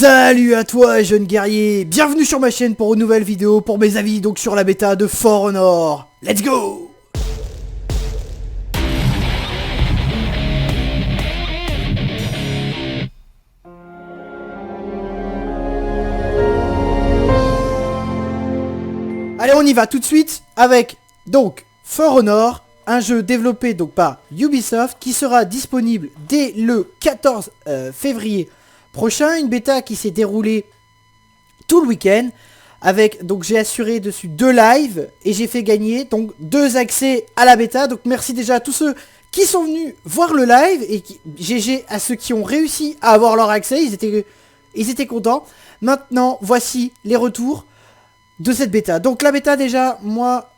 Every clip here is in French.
Salut à toi jeune guerrier, bienvenue sur ma chaîne pour une nouvelle vidéo pour mes avis donc sur la bêta de For Honor. Let's go! Allez, on y va tout de suite avec donc For Honor, un jeu développé donc par Ubisoft qui sera disponible dès le 14 février prochain. Une bêta qui s'est déroulée tout le week-end avec, donc j'ai assuré dessus 2 lives et j'ai fait gagner donc 2 accès à la bêta. Donc merci déjà à tous ceux qui sont venus voir le live et GG à ceux qui ont réussi à avoir leur accès, ils étaient contents. Maintenant voici les retours de cette bêta. Donc la bêta déjà, moi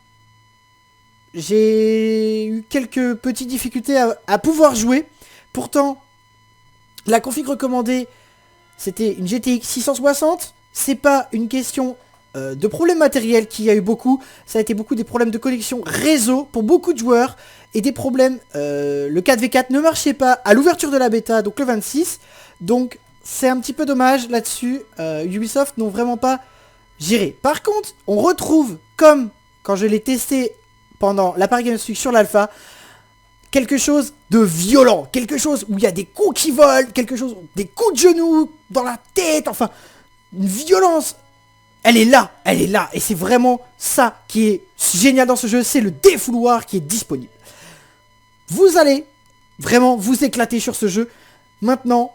j'ai eu quelques petites difficultés à pouvoir jouer. Pourtant la config recommandée c'était une GTX 660. C'est pas une question de problème matériel qu'il y a eu beaucoup. Ça a été beaucoup des problèmes de connexion réseau pour beaucoup de joueurs. Et des problèmes, le 4v4 ne marchait pas à l'ouverture de la bêta, donc le 26. Donc c'est un petit peu dommage là-dessus. Ubisoft n'ont vraiment pas géré. Par contre, on retrouve, comme quand je l'ai testé pendant la Paris Games Week sur l'alpha, quelque chose de violent, quelque chose où il y a des coups qui volent, quelque chose, des coups de genoux dans la tête, enfin, une violence. Elle est là, et c'est vraiment ça qui est génial dans ce jeu, c'est le défouloir qui est disponible. Vous allez vraiment vous éclater sur ce jeu. Maintenant,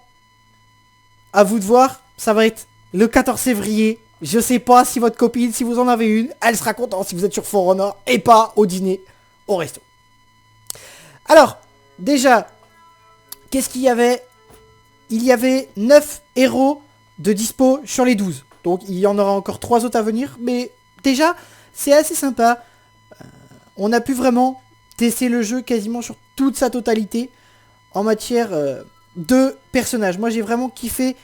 à vous de voir, ça va être le 14 février. Je sais pas si votre copine, si vous en avez une, elle sera contente si vous êtes sur For Honor et pas au dîner, au resto. Alors, déjà, qu'est-ce qu'il y avait? Il y avait 9 héros de dispo sur les 12. Donc, il y en aura encore 3 autres à venir. Mais déjà, c'est assez sympa. On a pu vraiment tester le jeu quasiment sur toute sa totalité en matière de personnages. Moi, j'ai vraiment kiffé,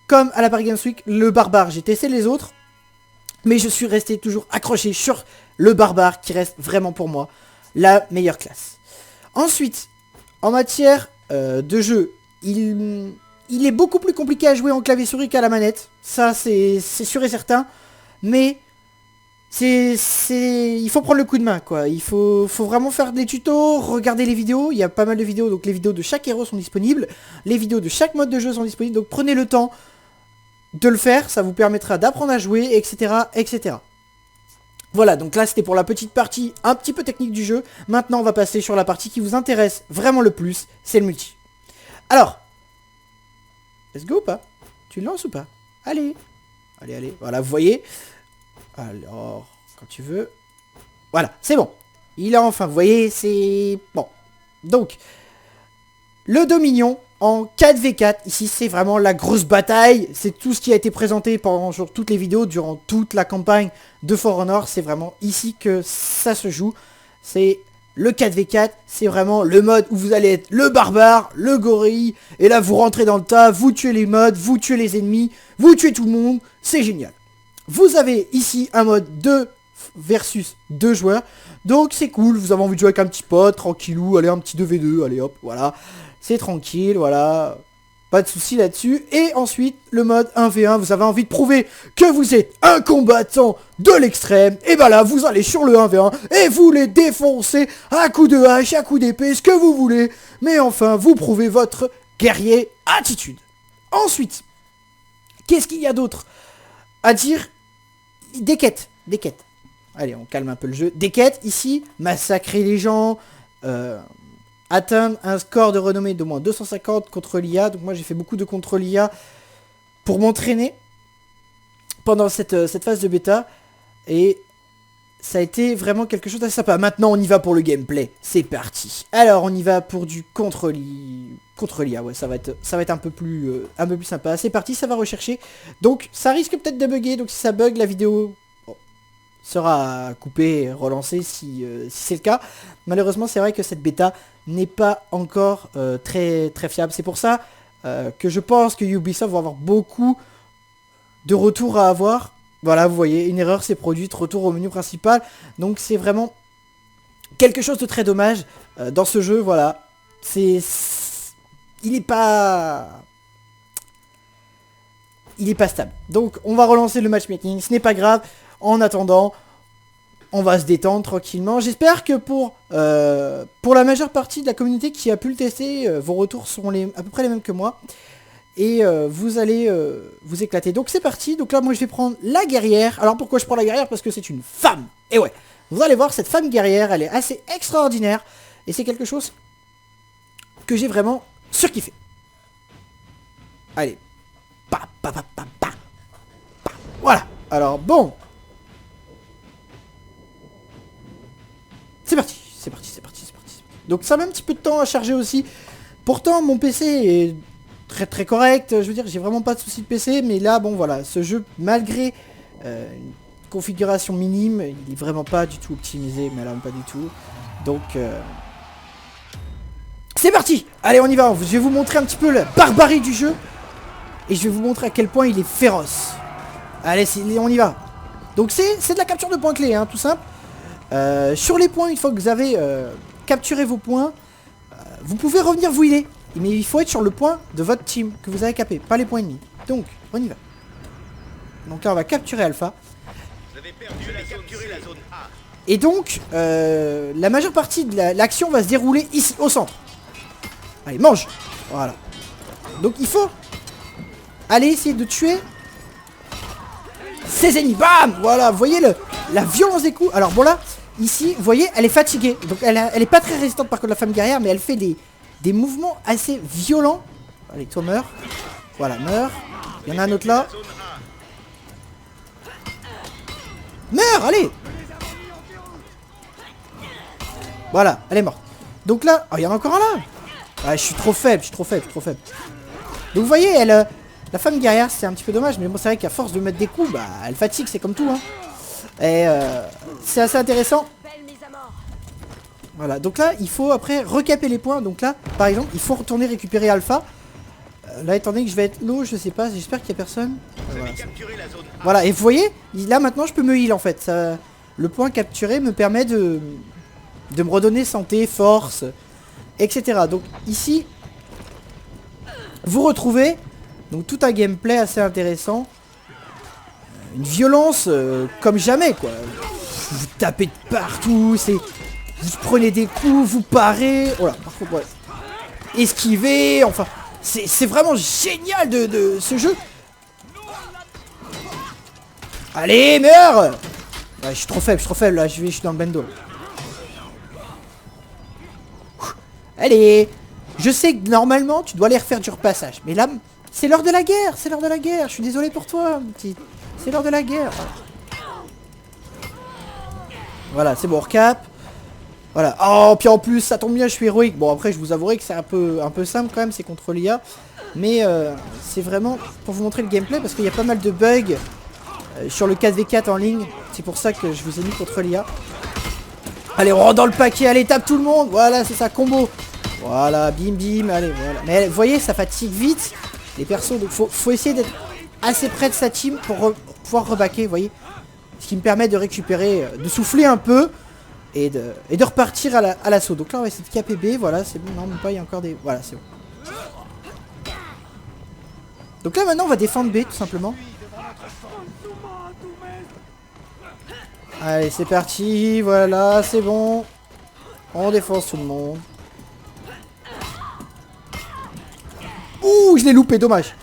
comme à la Paris Games Week, le barbare. J'ai testé les autres, mais je suis resté toujours accroché sur le barbare qui reste vraiment pour moi la meilleure classe. Ensuite, en matière de jeu, il est beaucoup plus compliqué à jouer en clavier souris qu'à la manette. Ça, c'est sûr et certain. Mais il faut prendre le coup de main, quoi. Il faut vraiment faire des tutos, regarder les vidéos. Il y a pas mal de vidéos, donc les vidéos de chaque héros sont disponibles. Les vidéos de chaque mode de jeu sont disponibles. Donc prenez le temps de le faire. Ça vous permettra d'apprendre à jouer, etc., etc. Voilà, donc là c'était pour la petite partie un petit peu technique du jeu. Maintenant on va passer sur la partie qui vous intéresse vraiment le plus, c'est le multi. Alors, let's go ou pas? Tu le lances ou pas? Allez, allez, voilà, vous voyez. Alors, quand tu veux. Voilà, c'est bon. Il est enfin, vous voyez, c'est bon. Donc, le Dominion en 4v4, ici c'est vraiment la grosse bataille, c'est tout ce qui a été présenté pendant sur toutes les vidéos durant toute la campagne de For Honor, c'est vraiment ici que ça se joue, c'est le 4v4, c'est vraiment le mode où vous allez être le barbare, le gorille, et là vous rentrez dans le tas, vous tuez les mods, vous tuez les ennemis, vous tuez tout le monde, c'est génial. Vous avez ici un mode 2 versus 2 joueurs, donc c'est cool, vous avez envie de jouer avec un petit pote, tranquillou, allez un petit 2v2, allez hop, voilà. C'est tranquille, voilà. Pas de soucis là-dessus. Et ensuite, le mode 1v1, vous avez envie de prouver que vous êtes un combattant de l'extrême. Et bah là, vous allez sur le 1v1 et vous les défoncez à coups de hache, à coups d'épée, ce que vous voulez. Mais enfin, vous prouvez votre guerrier attitude. Ensuite, qu'est-ce qu'il y a d'autre à dire? Des quêtes, des quêtes. Allez, on calme un peu le jeu. Des quêtes, ici, massacrer les gens, atteindre un score de renommée d'au moins 250 contre l'IA. Donc moi j'ai fait beaucoup de contre l'IA pour m'entraîner pendant cette phase de bêta. Et ça a été vraiment quelque chose d'assez sympa. Maintenant on y va pour le gameplay. C'est parti. Alors on y va pour du contre l'IA. Ouais, ça va être un peu plus sympa. C'est parti, ça va rechercher. Donc ça risque peut-être de bugger. Donc si ça bug, la vidéo sera coupée, relancée si c'est le cas. Malheureusement c'est vrai que cette bêta n'est pas encore très fiable. C'est pour ça que je pense que Ubisoft va avoir beaucoup de retours à avoir. Voilà, vous voyez, une erreur s'est produite, retour au menu principal. Donc c'est vraiment quelque chose de très dommage dans ce jeu, voilà. Il est pas... il est pas stable. Donc on va relancer le matchmaking, ce n'est pas grave. En attendant, on va se détendre tranquillement. J'espère que pour la majeure partie de la communauté qui a pu le tester, vos retours seront à peu près les mêmes que moi. Et vous allez vous éclater. Donc c'est parti. Donc là moi je vais prendre la guerrière. Alors pourquoi je prends la guerrière? Parce que c'est une femme. Et ouais, vous allez voir, cette femme guerrière, elle est assez extraordinaire. Et c'est quelque chose que j'ai vraiment surkiffé. Allez. Voilà. Alors bon. C'est parti. C'est parti, c'est parti, c'est parti. Donc ça met un petit peu de temps à charger aussi. Pourtant mon PC est très correct. Je veux dire, j'ai vraiment pas de soucis de PC. Mais là, bon voilà, ce jeu, malgré une configuration minime, il est vraiment pas du tout optimisé. Mais là, pas du tout. Donc... c'est parti! Allez, on y va. Je vais vous montrer un petit peu la barbarie du jeu. Et je vais vous montrer à quel point il est féroce. Allez, on y va. Donc c'est de la capture de points clés, hein, tout simple. Sur les points, une fois que vous avez capturé vos points, vous pouvez revenir vous healer. Mais il faut être sur le point de votre team que vous avez capé, pas les points ennemis. Donc, on y va. Donc là, on va capturer Alpha. Et donc, la majeure partie de l'action va se dérouler ici, au centre. Allez, mange. Voilà. Donc il faut aller essayer de tuer ses ennemis. Bam. Voilà, vous voyez la violence des coups. Alors bon là, ici, vous voyez, elle est fatiguée. Donc elle est pas très résistante par contre, la femme guerrière, mais elle fait des mouvements assez violents. Allez, toi meurs. Voilà, meurs. Il y en a un autre là. Meurs, allez. Voilà, elle est morte. Donc là, oh, il y en a encore un là. Ah, je suis trop faible, je suis trop faible. Donc vous voyez, la femme guerrière, c'est un petit peu dommage, mais bon, c'est vrai qu'à force de mettre des coups, bah, elle fatigue, c'est comme tout, hein. Et c'est assez intéressant. Voilà, donc là, il faut après recaper les points. Donc là, par exemple, il faut retourner récupérer Alpha. Là, étant donné que je vais être low, je sais pas, j'espère qu'il y a personne. Voilà, et vous voyez, là maintenant, je peux me heal en fait. Le point capturé me permet de me redonner santé, force, etc. Donc ici, vous retrouvez donc tout un gameplay assez intéressant. Une violence comme jamais, quoi. Vous tapez de partout, vous prenez des coups, vous parez. Voilà, par contre, ouais. Esquivez, enfin, c'est vraiment génial de ce jeu. Allez, meurs. Ouais, je suis trop faible, là, je suis dans le bendo. Allez, je sais que normalement tu dois aller refaire du repassage, mais là c'est l'heure de la guerre, je suis désolé pour toi, petit. C'est l'heure de la guerre. Voilà, c'est bon, recap. Voilà. Oh, puis en plus, ça tombe bien, je suis héroïque. Bon, après, je vous avouerai que c'est un peu simple quand même, c'est contre l'IA. Mais c'est vraiment pour vous montrer le gameplay, parce qu'il y a pas mal de bugs sur le 4v4 en ligne. C'est pour ça que je vous ai mis contre l'IA. Allez, on rentre dans le paquet, allez, tape tout le monde. Voilà, c'est ça, combo. Voilà, bim bim, allez, voilà. Mais vous voyez, ça fatigue vite les persos, donc faut essayer d'être assez près de sa team pour pouvoir rebaquer, vous voyez. Ce qui me permet de récupérer, de souffler un peu et de repartir à l'assaut. Donc là, on va essayer de caper B, voilà, c'est bon, non, même pas, il y a encore des... Voilà, c'est bon. Donc là, maintenant, on va défendre B, tout simplement. Allez, c'est parti, voilà, c'est bon. On défonce tout le monde. Ouh, je l'ai loupé, dommage.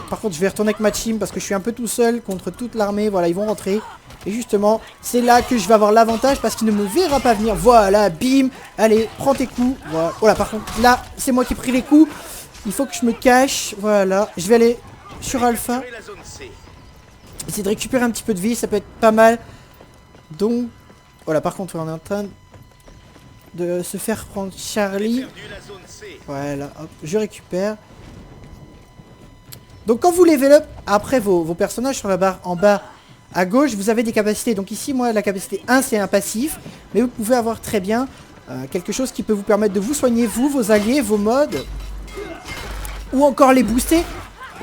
Par contre, je vais retourner avec ma team parce que je suis un peu tout seul contre toute l'armée. Voilà, ils vont rentrer. Et justement, c'est là que je vais avoir l'avantage parce qu'il ne me verra pas venir. Voilà, bim. Allez, prends tes coups. Voilà. Oh là, par contre, là, c'est moi qui ai pris les coups. Il faut que je me cache. Voilà, je vais aller sur Alpha. Essayer de récupérer un petit peu de vie, ça peut être pas mal. Donc, voilà, par contre, on est en train de se faire prendre Charlie. Voilà, hop, je récupère. Donc quand vous level up après vos personnages sur la barre en bas à gauche, vous avez des capacités. Donc ici, moi, la capacité 1, c'est un passif. Mais vous pouvez avoir très bien quelque chose qui peut vous permettre de vous soigner, vous, vos alliés, vos mods. Ou encore les booster.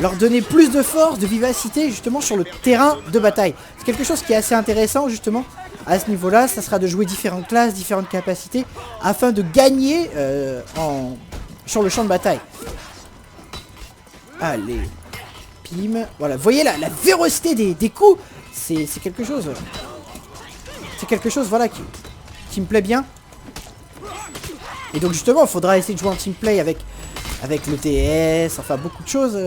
Leur donner plus de force, de vivacité, justement, sur le terrain de bataille. C'est quelque chose qui est assez intéressant, justement. À ce niveau-là, ça sera de jouer différentes classes, différentes capacités, afin de gagner sur le champ de bataille. Allez. Pim. Voilà, vous voyez la véracité des coups. C'est quelque chose. C'est quelque chose, voilà, qui me plaît bien. Et donc justement, il faudra essayer de jouer en team play avec le TS, enfin beaucoup de choses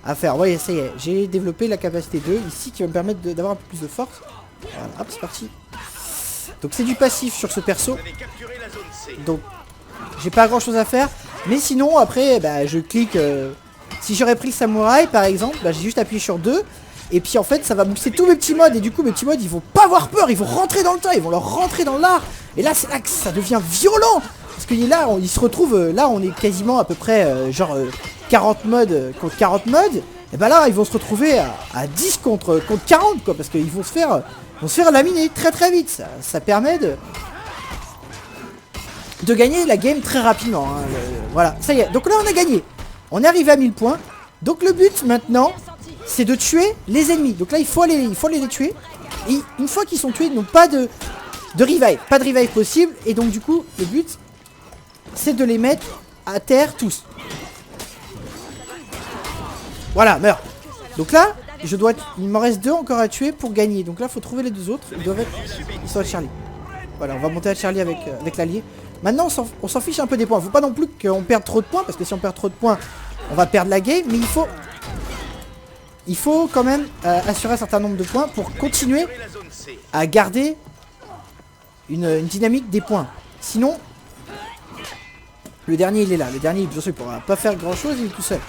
à faire. Vous voyez, ça y est, j'ai développé la capacité 2 ici qui va me permettre d'avoir un peu plus de force. Voilà, hop, c'est parti. Donc c'est du passif sur ce perso. Donc j'ai pas grand chose à faire. Mais sinon, après, bah, je clique... si j'aurais pris le samouraï, par exemple, bah, j'ai juste appuyé sur 2. Et puis en fait, ça va booster tous mes petits modes. Et du coup, mes petits modes, ils vont pas avoir peur. Ils vont rentrer dans le tas. Ils vont leur rentrer dans l'art. Et là, c'est là que ça devient violent. Parce que là, ils se retrouvent... là, on est quasiment à peu près... genre 40 modes contre 40 modes. Et bah là, ils vont se retrouver à 10 contre 40, quoi. Parce qu'ils vont se faire laminer très très vite. Ça permet de gagner la game très rapidement. Hein. Voilà, ça y est. Donc là, on a gagné. On est arrivé à 1000 points. Donc le but maintenant, c'est de tuer les ennemis. Donc là, il faut aller les tuer. Et une fois qu'ils sont tués, ils n'ont pas de revive. Pas de revive possible. Et donc du coup, le but, c'est de les mettre à terre tous. Voilà, meurs. Donc là, il m'en reste 2 encore à tuer pour gagner. Donc là, il faut trouver les 2 autres. Ils sont à Charlie. Voilà, on va monter à Charlie avec l'allié. Maintenant, on s'en fiche un peu des points. Faut pas non plus qu'on perde trop de points. Parce que si on perd trop de points, on va perdre la game. Mais il faut quand même assurer un certain nombre de points pour continuer à garder une dynamique des points. Sinon, le dernier, il est là. Le dernier, bien sûr, il pourra pas faire grand chose. Il est tout seul.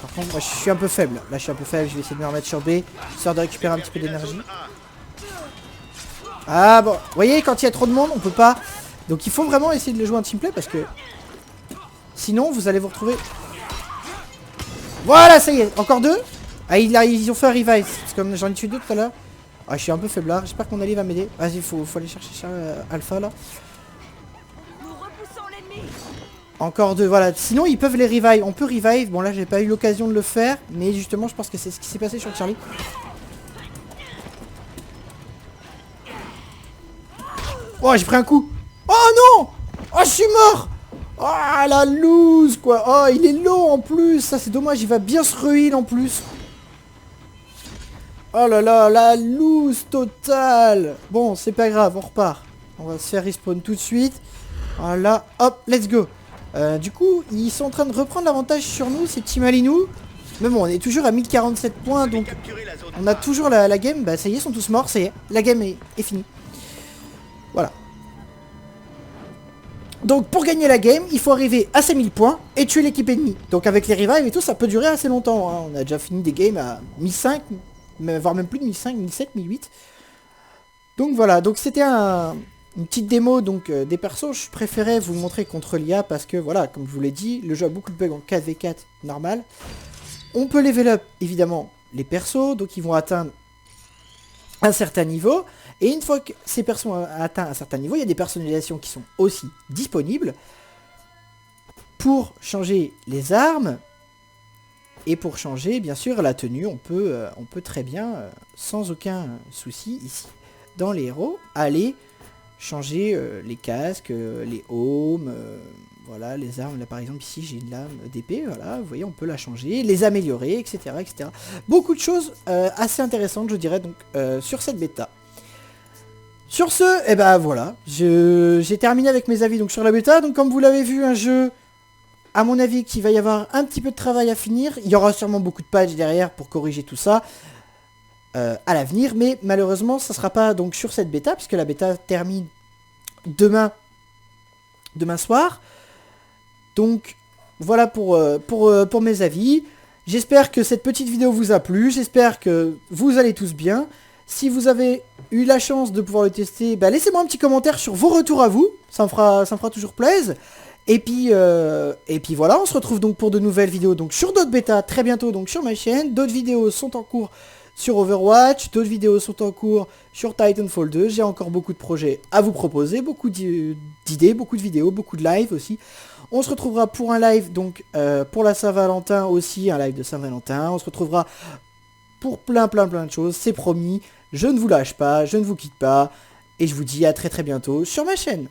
Par contre, moi, je suis un peu faible. Là, je suis un peu faible. Je vais essayer de me remettre sur B, histoire de récupérer un petit peu d'énergie. Ah bon, vous voyez, quand il y a trop de monde, on peut pas. Donc il faut vraiment essayer de le jouer en teamplay parce que sinon vous allez vous retrouver. Voilà, ça y est, encore 2. Ah, ils ont fait un revive. C'est comme j'en ai tué 2 tout à l'heure. Ah, je suis un peu faiblard. J'espère qu'on allait va m'aider. Vas-y, faut aller chercher Alpha là. Encore 2, voilà. Sinon ils peuvent les revive. On peut revive. Bon là j'ai pas eu l'occasion de le faire, mais justement je pense que c'est ce qui s'est passé sur Charlie. Oh, j'ai pris un coup. Oh non. Oh, je suis mort. Oh, la loose, quoi. Oh, il est low en plus. Ça, c'est dommage. Il va bien se ruiner en plus. Oh là là, la loose totale. Bon, c'est pas grave, on repart. On va se faire respawn tout de suite. Voilà, hop, let's go. Du coup, ils sont en train de reprendre l'avantage sur nous, ces petits malinous. Mais bon, on est toujours à 1047 points, donc on a toujours la game. Bah, ça y est, ils sont tous morts, ça y est. La game est finie. Voilà. Donc pour gagner la game, il faut arriver à 5000 points et tuer l'équipe ennemie. Donc avec les revives et tout, ça peut durer assez longtemps. Hein. On a déjà fini des games à 1005, voire même plus de 1005, 1007, 1008. Donc voilà, donc c'était une petite démo donc, des persos. Je préférais vous le montrer contre l'IA parce que voilà, comme je vous l'ai dit, le jeu a beaucoup de bugs en 4v4 normal. On peut level up évidemment les persos, donc ils vont atteindre un certain niveau. Et une fois que ces persos ont atteint un certain niveau, il y a des personnalisations qui sont aussi disponibles pour changer les armes et pour changer bien sûr la tenue. On peut très bien, sans aucun souci ici, dans les héros, aller changer les casques, les aumes, voilà, les armes. Là par exemple ici j'ai une lame d'épée, voilà, vous voyez on peut la changer, les améliorer, etc. etc. Beaucoup de choses assez intéressantes je dirais donc sur cette bêta. Sur ce, et ben voilà, j'ai terminé avec mes avis donc sur la bêta. Donc comme vous l'avez vu, un jeu, à mon avis, qu'il va y avoir un petit peu de travail à finir. Il y aura sûrement beaucoup de patchs derrière pour corriger tout ça à l'avenir. Mais malheureusement, ça ne sera pas donc sur cette bêta, puisque la bêta termine demain soir. Donc voilà pour mes avis. J'espère que cette petite vidéo vous a plu. J'espère que vous allez tous bien. Si vous avez eu la chance de pouvoir le tester, bah laissez-moi un petit commentaire sur vos retours à vous. Ça me fera toujours plaisir. Et puis voilà, on se retrouve donc pour de nouvelles vidéos donc sur d'autres bêtas très bientôt donc sur ma chaîne. D'autres vidéos sont en cours sur Overwatch, d'autres vidéos sont en cours sur Titanfall 2. J'ai encore beaucoup de projets à vous proposer, beaucoup d'idées, beaucoup de vidéos, beaucoup de lives aussi. On se retrouvera pour un live donc pour la Saint-Valentin aussi, un live de Saint-Valentin. On se retrouvera pour plein de choses, c'est promis. Je ne vous lâche pas, je ne vous quitte pas. Et je vous dis à très bientôt sur ma chaîne.